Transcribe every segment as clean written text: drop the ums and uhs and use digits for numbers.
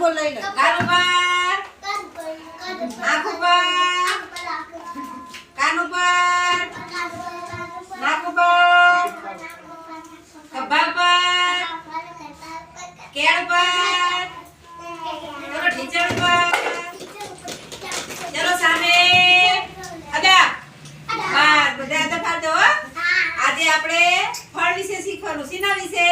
બોલ લઈને કાન ઉપર આંખ ઉપર કાન ઉપર નાક ઉપર ખભા પર કેળ પર ચલો ઢીચણ પર ચલો સામે અદા બસ બધા અદા પાડો આજે આપણે ફળ વિશે શીખવાનું શીના વિશે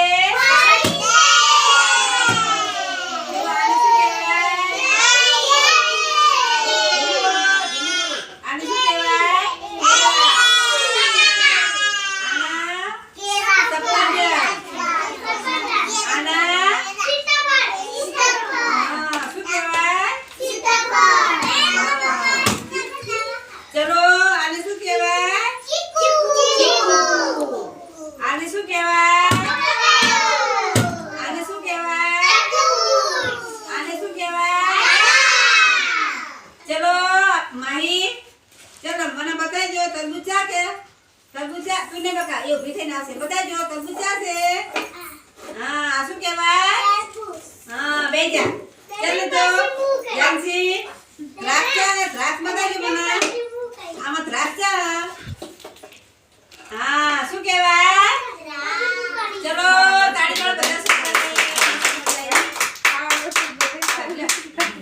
तरबूजा के तरबूजा तूने बका ये उभी थઈને આવશે બતાજો તરબૂચા છે હા આ શું કહેવાય હા બેજા